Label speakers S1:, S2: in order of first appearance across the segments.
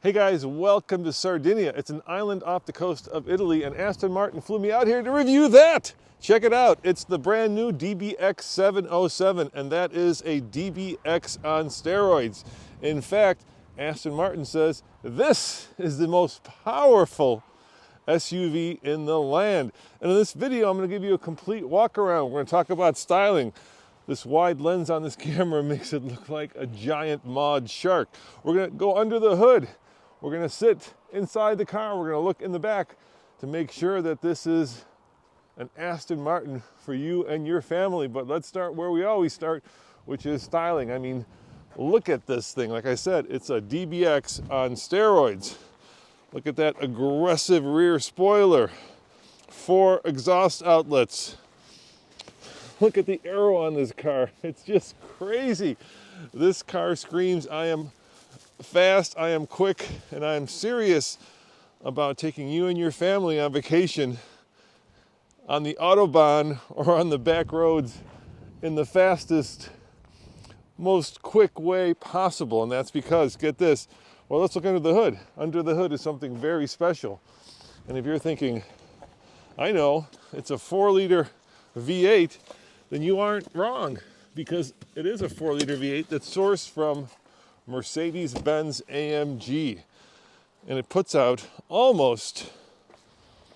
S1: Hey guys, welcome to Sardinia. It's an island off the coast of Italy, and Aston Martin flew me out here to review that. Check it out. It's the brand new DBX 707, and that is a DBX on steroids. In fact, Aston Martin says this is the most powerful SUV in the land. And in this video, I'm going to give you a complete walk around. We're going to talk about styling. This wide lens on this camera makes it look like a giant Maud shark. We're going to go under the hood. We're going to sit inside the car. We're going to look in the back to make sure that this is an Aston Martin for you and your family. But let's start where we always start, which is styling. I mean, look at this thing. Like I said, it's a DBX on steroids. Look at that aggressive rear spoiler, 4 exhaust outlets. Look at the aero on this car. It's just crazy. This car screams, I am fast, I am quick, and I am serious about taking you and your family on vacation on the Autobahn or on the back roads in the fastest, most quick way possible. And that's because, get this, well, let's look under the hood. Under the hood is something very special. And if you're thinking, I know, it's a 4-liter V8, then you aren't wrong, because it is a 4-liter V8 that's sourced from Mercedes-Benz AMG, and it puts out almost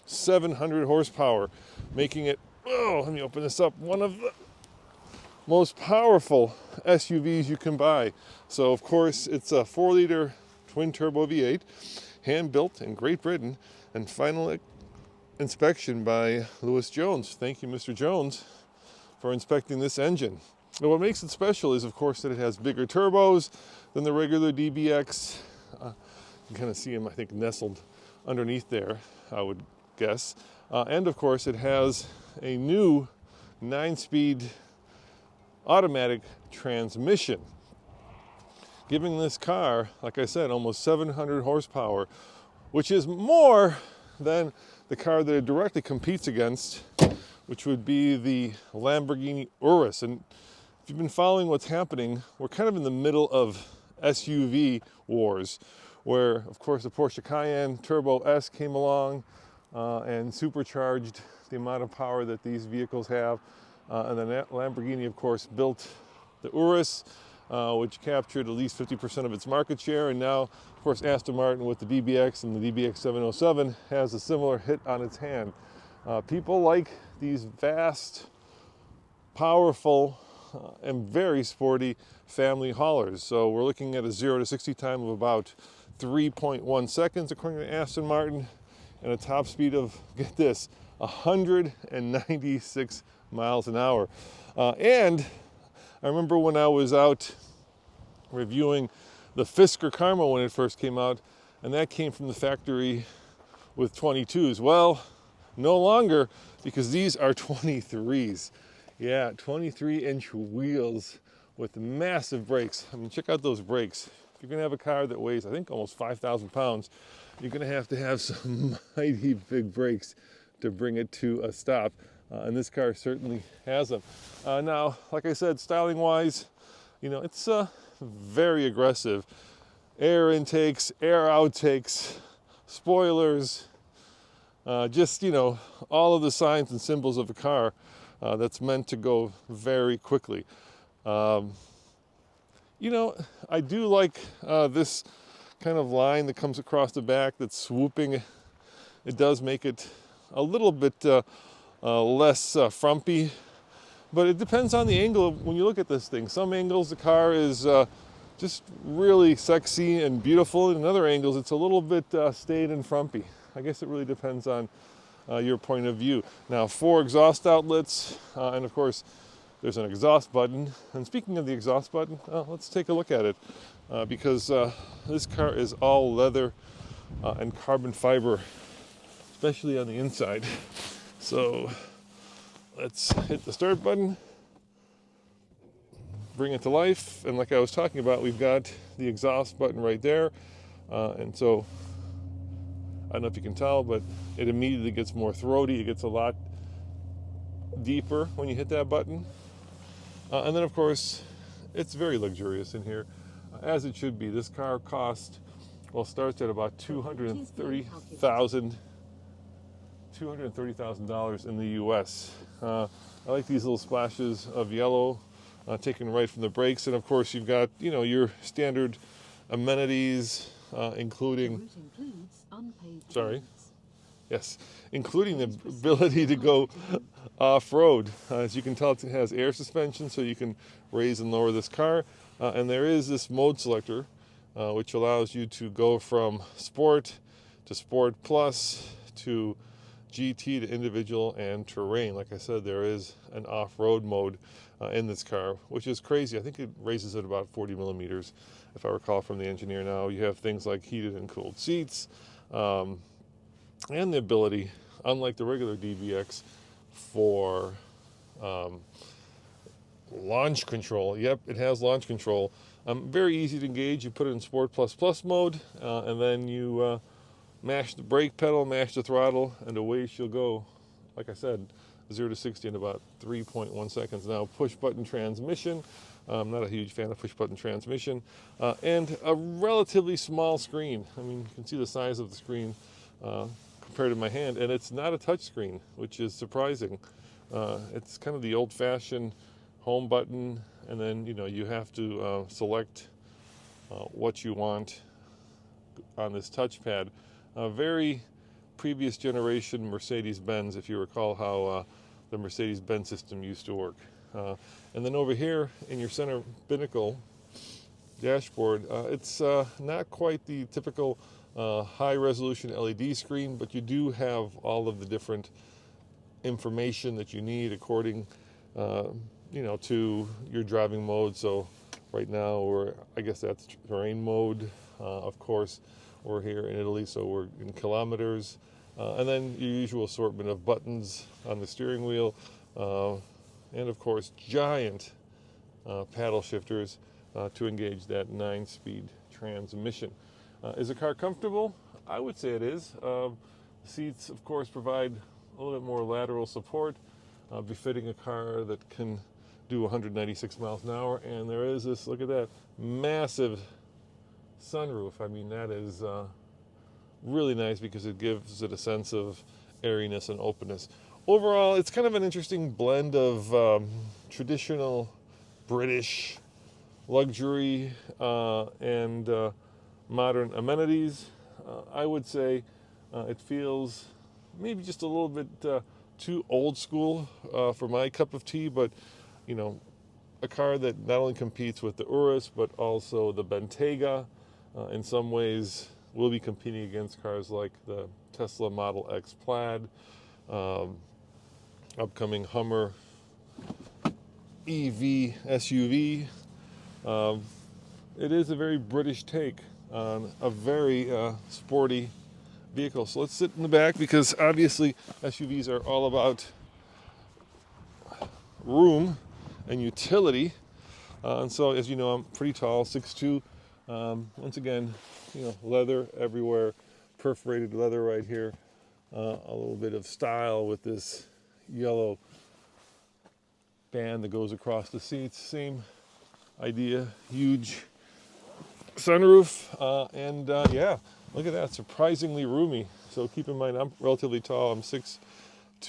S1: 700 horsepower, making it, oh, let me open this up, one of the most powerful SUVs you can buy. So of course it's a 4-liter twin-turbo V8, hand-built in Great Britain, and final inspection by Lewis Jones. Thank you, Mr. Jones, for inspecting this engine. And what makes it special is, of course, that it has bigger turbos than the regular DBX. You can kind of see them, I think, nestled underneath there, I would guess. And of course, it has a new 9-speed automatic transmission, giving this car, like I said, almost 700 horsepower, which is more than the car that it directly competes against, which would be the Lamborghini Urus. And if you've been following what's happening, we're kind of in the middle of SUV wars, where, of course, the Porsche Cayenne Turbo S came along and supercharged the amount of power that these vehicles have. And then Lamborghini, of course, built the Urus, which captured at least 50% of its market share. And now, of course, Aston Martin with the DBX and the DBX 707 has a similar hit on its hand. People like these vast, powerful, and very sporty family haulers. So we're looking at a 0 to 60 time of about 3.1 seconds, according to Aston Martin, and a top speed of, get this, 196 miles an hour. And I remember when I was out reviewing the Fisker Karma when it first came out, and that came from the factory with 22s. Well, no longer, because these are 23s. Yeah, 23-inch wheels with massive brakes. I mean, check out those brakes. If you're going to have a car that weighs, I think, almost 5,000 pounds, you're going to have some mighty big brakes to bring it to a stop. And this car certainly has them. Now, like I said, styling-wise, you know, it's very aggressive. Air intakes, air outtakes, spoilers, just, you know, all of the signs and symbols of a car that's meant to go very quickly. You know, I do like this kind of line that comes across the back that's swooping. It does make it a little bit less frumpy, but it depends on the angle when you look at this thing. Some angles the car is just really sexy and beautiful, and in other angles it's a little bit staid and frumpy. I guess it really depends on your point of view. Now, 4 exhaust outlets, and of course there's an exhaust button. And speaking of the exhaust button, let's take a look at it, because this car is all leather and carbon fiber, especially on the inside. So let's hit the start button, bring it to life, and like I was talking about, we've got the exhaust button right there, and so I don't know if you can tell, but it immediately gets more throaty. It gets a lot deeper when you hit that button. And then, of course, it's very luxurious in here, as it should be. This car cost well, starts at about $230,000 in the U.S. I like these little splashes of yellow taken right from the brakes, and of course you've got your standard amenities, including including the ability to go off-road. As you can tell, it has air suspension, so you can raise and lower this car, and there is this mode selector, which allows you to go from Sport to Sport Plus to GT to individual and terrain. Like I said, there is an off-road mode in this car, which is crazy. I think it raises at about 40 millimeters, if I recall from the engineer. Now you have things like heated and cooled seats, and the ability, unlike the regular DBX, for launch control. Yep, it has launch control. Very easy to engage. You put it in Sport Plus mode, and then you mash the brake pedal, mash the throttle, and away she'll go. Like I said, 0 to 60 in about 3.1 seconds. Now, push-button transmission. I'm not a huge fan of push-button transmission. And a relatively small screen. I mean, you can see the size of the screen compared to my hand, and it's not a touch screen, which is surprising. It's kind of the old-fashioned home button, and then you have to select what you want on this touchpad. Very previous generation Mercedes-Benz, if you recall how the Mercedes-Benz system used to work. And then over here in your center binnacle dashboard, it's not quite the typical high-resolution LED screen, but you do have all of the different information that you need according to your driving mode. So right now I guess that's terrain mode. Of course, we're here in Italy, so we're in kilometers. And then your usual assortment of buttons on the steering wheel, and of course giant paddle shifters to engage that 9-speed transmission. Is the car comfortable? I would say it is. The seats, of course, provide a little bit more lateral support, befitting a car that can do 196 miles an hour. And there is this, look at that, massive sunroof. I mean, that is really nice because it gives it a sense of airiness and openness. Overall, it's kind of an interesting blend of traditional British luxury and modern amenities. I would say it feels maybe just a little bit too old school for my cup of tea, but a car that not only competes with the Urus but also the Bentayga. In some ways will be competing against cars like the Tesla Model X Plaid, upcoming Hummer EV SUV. It is a very British take on a very sporty vehicle. So let's sit in the back, because obviously SUVs are all about room and utility. And so, as you know, I'm pretty tall, 6'2". Once again, leather everywhere, perforated leather right here. A little bit of style with this yellow band that goes across the seats. Same idea, huge sunroof, and yeah, look at that, surprisingly roomy. So keep in mind, I'm relatively tall, I'm 6'2",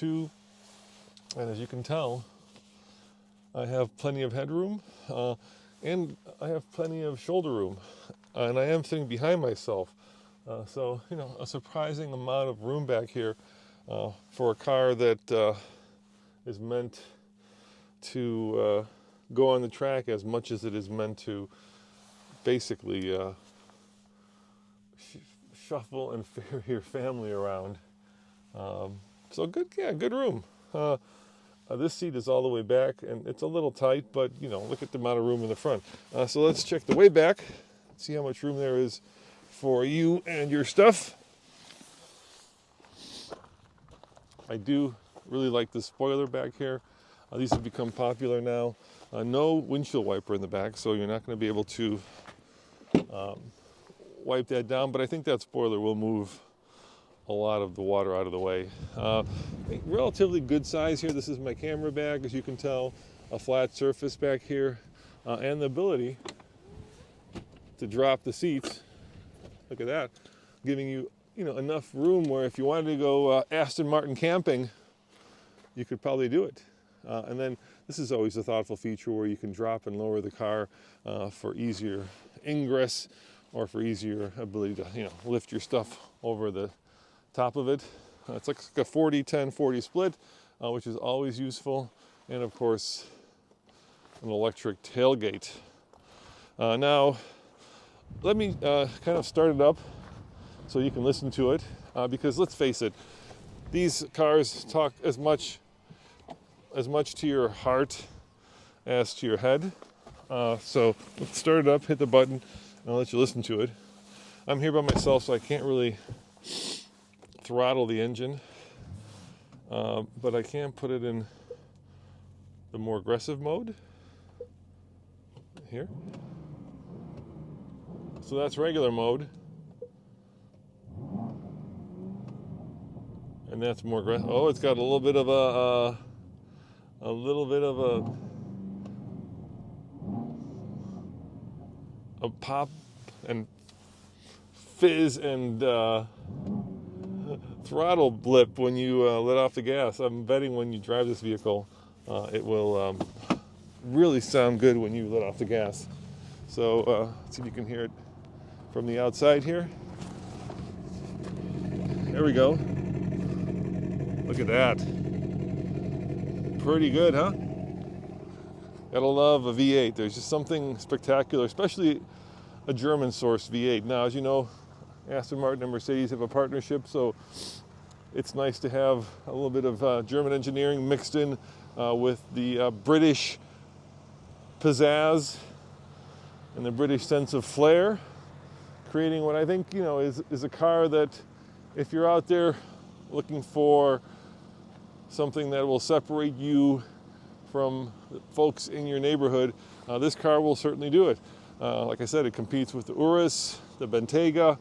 S1: and as you can tell, I have plenty of headroom, and I have plenty of shoulder room, and I am sitting behind myself. So, a surprising amount of room back here for a car that is meant to go on the track as much as it is meant to basically shuffle and ferry your family around. So good room. This seat is all the way back, and it's a little tight, but look at the amount of room in the front. So let's check the way back, see how much room there is for you and your stuff. I do really like the spoiler back here. These have become popular now. No windshield wiper in the back, so you're not going to be able to wipe that down, but I think that spoiler will move a lot of the water out of the way. Relatively good size here. This is my camera bag, as you can tell. A flat surface back here, and the ability to drop the seats Look at that, giving you, enough room where if you wanted to go Aston Martin camping, you could probably do it. And then this is always a thoughtful feature where you can drop and lower the car for easier ingress or for easier ability to, lift your stuff over the top of it. It's like a 40-10-40 split, which is always useful. And of course, an electric tailgate. Now, let me kind of start it up so you can listen to it, because let's face it, these cars talk as much to your heart as to your head. So let's start it up, hit the button, and I'll let you listen to it. I'm here by myself, so I can't really throttle the engine, but I can put it in the more aggressive mode here. So that's regular mode, and that's more aggressive. Oh, it's got a little bit of a pop and fizz and throttle blip when you let off the gas. I'm betting when you drive this vehicle, it will really sound good when you let off the gas. So let's see if you can hear it from the outside here. There we go. Look at that. Pretty good, huh? Gotta love a V8. There's just something spectacular, especially a German source V8. Now, as you know, Aston Martin and Mercedes have a partnership, so it's nice to have a little bit of German engineering mixed in with the British pizzazz and the British sense of flair, creating what I think, is a car that, if you're out there looking for something that will separate you from folks in your neighborhood, this car will certainly do it. Like I said, it competes with the Urus, the Bentayga,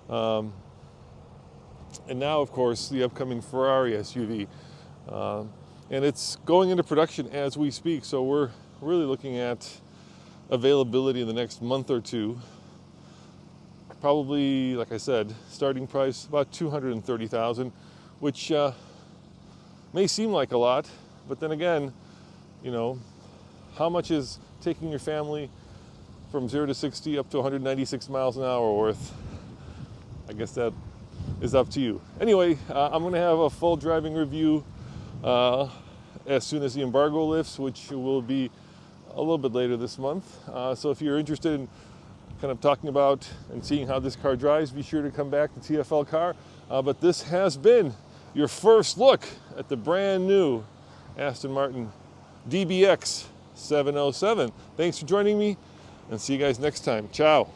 S1: and now, of course, the upcoming Ferrari SUV. And it's going into production as we speak, so we're really looking at availability in the next month or two. Probably, like I said, starting price about $230,000, which may seem like a lot, but then again, how much is taking your family from 0 to 60 up to 196 miles an hour worth? I guess that is up to you. Anyway, I'm going to have a full driving review as soon as the embargo lifts, which will be a little bit later this month. So if you're interested in kind of talking about and seeing how this car drives, be sure to come back to TFL Car. But this has been your first look at the brand new Aston Martin DBX 707. Thanks for joining me, and see you guys next time. Ciao.